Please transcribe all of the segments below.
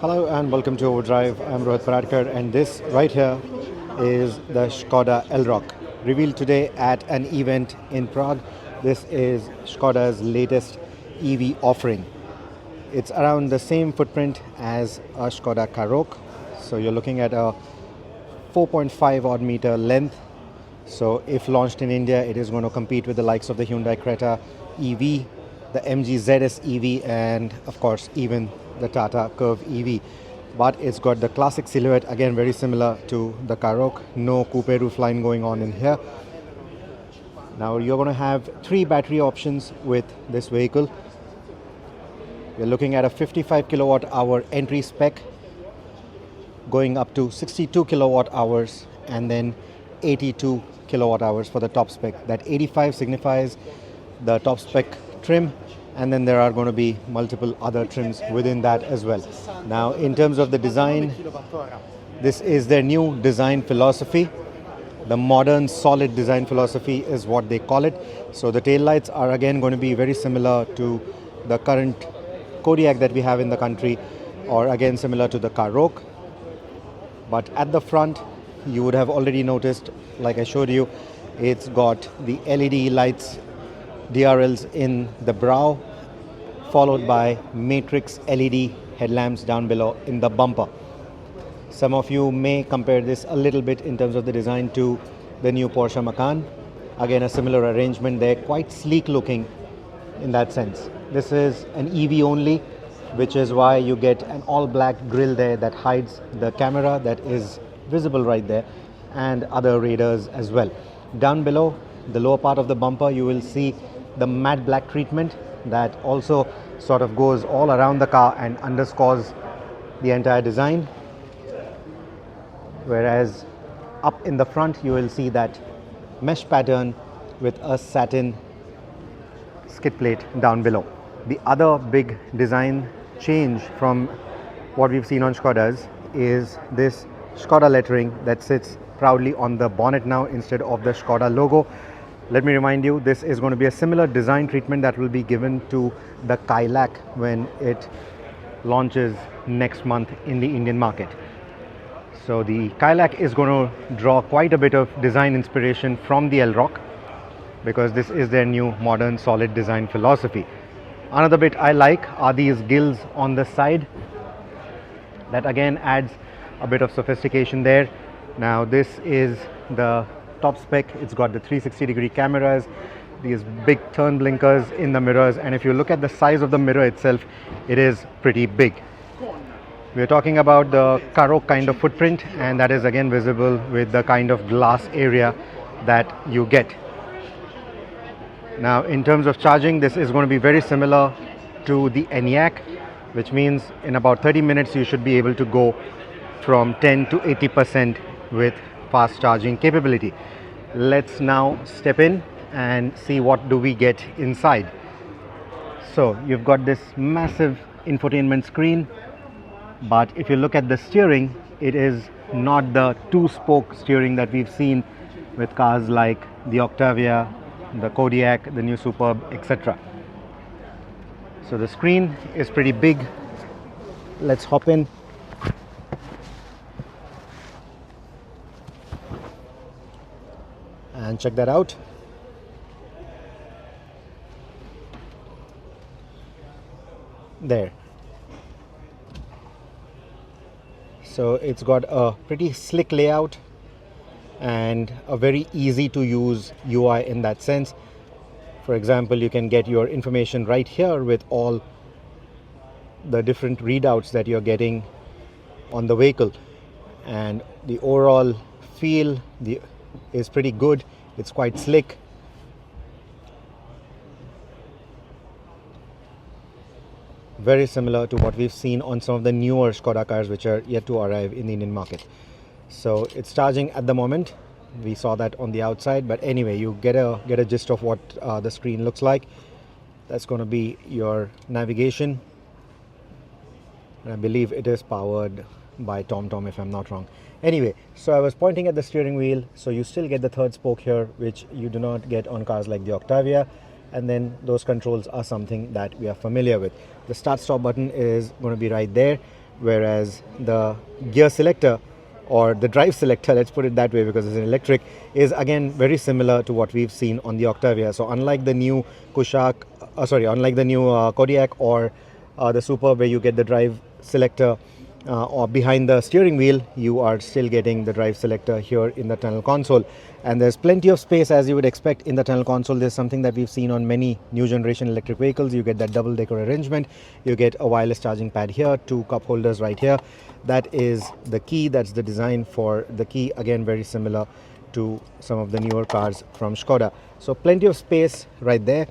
Hello and welcome to Overdrive. I'm Rohit Paradkar and this right here is the Skoda Elroq, revealed today at an event in Prague. This is Skoda's latest EV offering. It's around the same footprint as a Skoda Karoq. So you're looking at a 4.5 odd meter length. So if launched in India, it is going to compete with the likes of the Hyundai Creta EV, the MG ZS EV, and of course even the Tata Curve EV. But it's got the classic silhouette, again very similar to the Karoq. No coupe roofline going on in here. Now you're going to have 3 battery options with this vehicle. We're looking at a 55 kilowatt hour entry spec, going up to 62 kilowatt hours, and then 82 kilowatt hours for the top spec. That 85 signifies the top spec trim, and then there are going to be multiple other trims within that as well. Now in terms of the design, this is their new design philosophy. The modern solid design philosophy is what they call it. So the tail lights are again going to be very similar to the current Kodiaq that we have in the country, or again similar to the Karoq. But at the front, you would have already noticed, like I showed you, it's got the LED lights, DRLs in the brow, followed by matrix LED headlamps down below in the bumper. Some of you may compare this a little bit in terms of the design to the new Porsche Macan. Again, a similar arrangement there, quite sleek looking in that sense. This is an EV only, which is why you get an all black grille there that hides the camera that is visible right there, and other radars as well. Down below, the lower part of the bumper, you will see the matte black treatment that also sort of goes all around the car and underscores the entire design. Whereas up in the front, you will see that mesh pattern with a satin skid plate down below. The other big design change from what we've seen on Skodas is this Skoda lettering that sits proudly on the bonnet now instead of the Skoda logo. Let me remind you, this is going to be a similar design treatment that will be given to the Kailak when it launches next month in the Indian market. So the Kailak is going to draw quite a bit of design inspiration from the Elroq, because this is their new modern solid design philosophy. Another bit I like are these gills on the side. That again adds a bit of sophistication there. Now this is the top spec. It's got the 360-degree cameras, these big turn blinkers in the mirrors, and if you look at the size of the mirror itself, it is pretty big. We're talking about the Karoq kind of footprint, and that is again visible with the kind of glass area that you get. Now in terms of charging, this is going to be very similar to the Enyaq, which means in about 30 minutes you should be able to go from 10 to 80% with fast charging capability. Let's now step in and see what do we get inside. So you've got this massive infotainment screen, but if you look at the steering, it is not the 2-spoke steering that we've seen with cars like the Octavia, the Kodiaq, the new Superb, etc. So the screen is pretty big. Let's hop in. And check that out. There. So it's got a pretty slick layout and a very easy to use UI in that sense. For example, you can get your information right here with all the different readouts that you're getting on the vehicle, and the overall feel is pretty good. It's quite slick. Very similar to what we've seen on some of the newer Skoda cars which are yet to arrive in the Indian market. So it's charging at the moment. We saw that on the outside, but anyway, you get a gist of what the screen looks like. That's going to be your navigation, and I believe it is powered by TomTom if I'm not wrong. Anyway, so I was pointing at the steering wheel, so you still get the third spoke here, which you do not get on cars like the Octavia, and then those controls are something that we are familiar with. The start stop button is going to be right there. whereas the gear selector or the drive selector, let's put it that way because it's an electric, is again very similar to what we've seen on the Octavia. So unlike the new Kodiaq or the Superb, where you get the drive selector or behind the steering wheel, you are still getting the drive selector here in the tunnel console. And there's plenty of space, as you would expect, in the tunnel console. There's something that we've seen on many new generation electric vehicles. You get that double decker arrangement, you get a wireless charging pad here, two cup holders right here. That is the key, that's the design for the key, again very similar to some of the newer cars from Skoda. So plenty of space right there.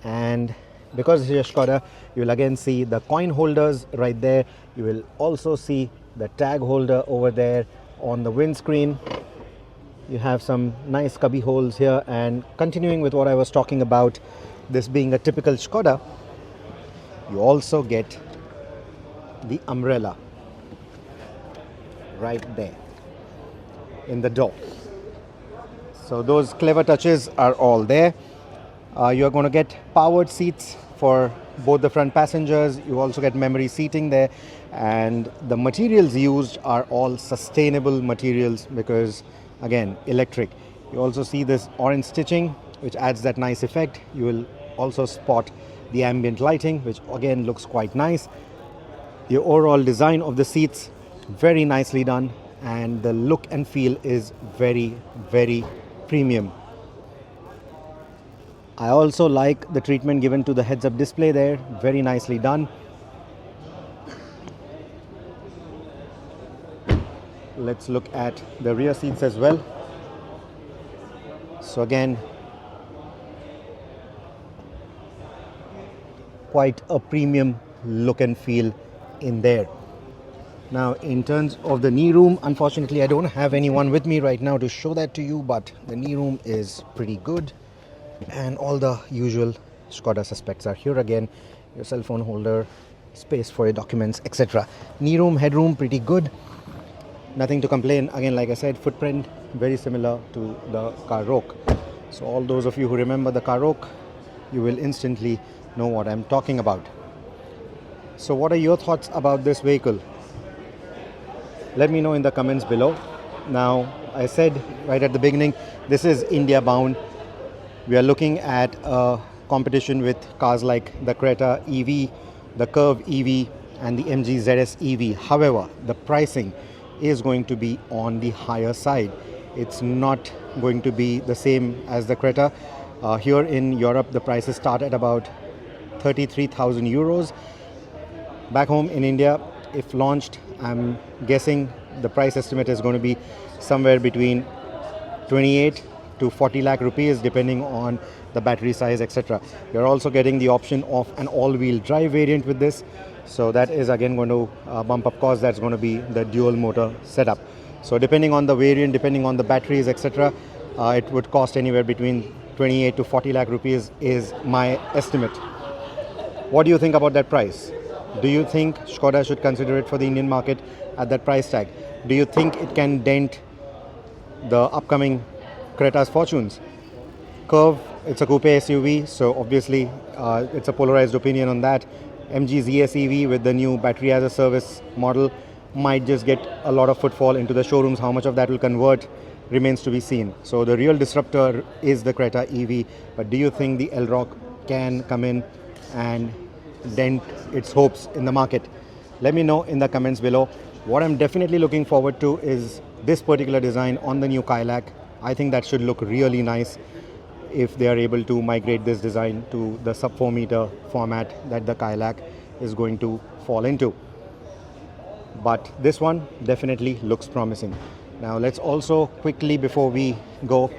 And because it's a Skoda, you will again see the coin holders right there. You will also see the tag holder over there on the windscreen. You have some nice cubby holes here, and continuing with what I was talking about, this being a typical Skoda, you also get the umbrella right there in the door. So those clever touches are all there. You are going to get powered seats for both the front passengers. You also get memory seating there, and the materials used are all sustainable materials because again electric. You also see this orange stitching which adds that nice effect. You will also spot the ambient lighting, which again looks quite nice. The overall design of the seats, very nicely done, and the look and feel is very, very premium. I also like the treatment given to the heads-up display there, very nicely done. Let's look at the rear seats as well. So again, quite a premium look and feel in there. Now in terms of the knee room, unfortunately I don't have anyone with me right now to show that to you, but the knee room is pretty good. And all the usual Skoda suspects are here again. Your cell phone holder, space for your documents, etc. Knee room, headroom, pretty good. Nothing to complain. Again, like I said, footprint very similar to the Elroq. So all those of you who remember the Elroq, you will instantly know what I'm talking about. So what are your thoughts about this vehicle? Let me know in the comments below. Now, I said right at the beginning, this is India bound. We are looking at a competition with cars like the Creta EV, the Curve EV and the MG ZS EV. However, the pricing is going to be on the higher side. It's not going to be the same as the Creta. Here in Europe, the prices start at about 33,000 euros. Back home in India, if launched, I'm guessing the price estimate is going to be somewhere between 28 to 40 lakh rupees depending on the battery size, etc. You're also getting the option of an all-wheel drive variant with this, so that is again going to bump up cost. That's going to be the dual motor setup. So depending on the variant, depending on the batteries, etc., it would cost anywhere between 28 to 40 lakh rupees is my estimate. What do you think about that price? Do you think Skoda should consider it for the Indian market at that price tag? Do you think it can dent the upcoming Creta's fortunes? Curve, it's a coupe SUV, so obviously it's a polarized opinion on that. MG ZS EV with the new battery as a service model might just get a lot of footfall into the showrooms. How much of that will convert remains to be seen. So the real disruptor is the Creta EV, but do you think the Elroq can come in and dent its hopes in the market? Let me know in the comments below. What I'm definitely looking forward to is this particular design on the new Elroq. I think that should look really nice if they are able to migrate this design to the sub 4 meter format that the Elroq is going to fall into. But this one definitely looks promising. Now let's also quickly, before we go,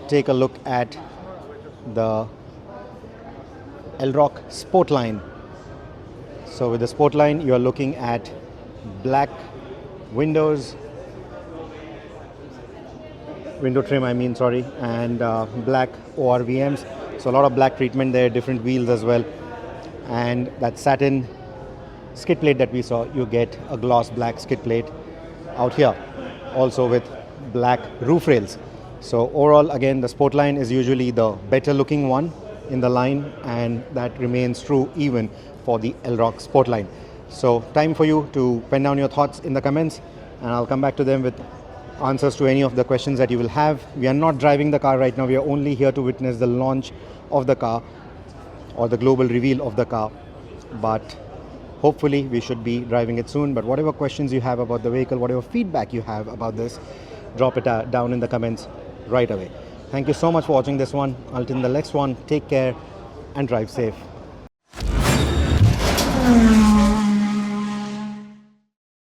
take a look at the Elroq Sportline. So with the Sportline, you are looking at black windows, window trim and black ORVMs. So a lot of black treatment there, different wheels as well, and that satin skid plate that we saw, you get a gloss black skid plate out here, also with black roof rails. So overall, again, the Sportline is usually the better looking one in the line, and that remains true even for the Elroq Sportline. So time for you to pen down your thoughts in the comments, and I'll come back to them with answers to any of the questions that you will have. We are not driving the car right now. We are only here to witness the launch of the car or the global reveal of the car. But hopefully we should be driving it soon. But whatever questions you have about the vehicle, whatever feedback you have about this, drop it down in the comments right away. Thank you so much for watching this one. Until the next one, take care and drive safe.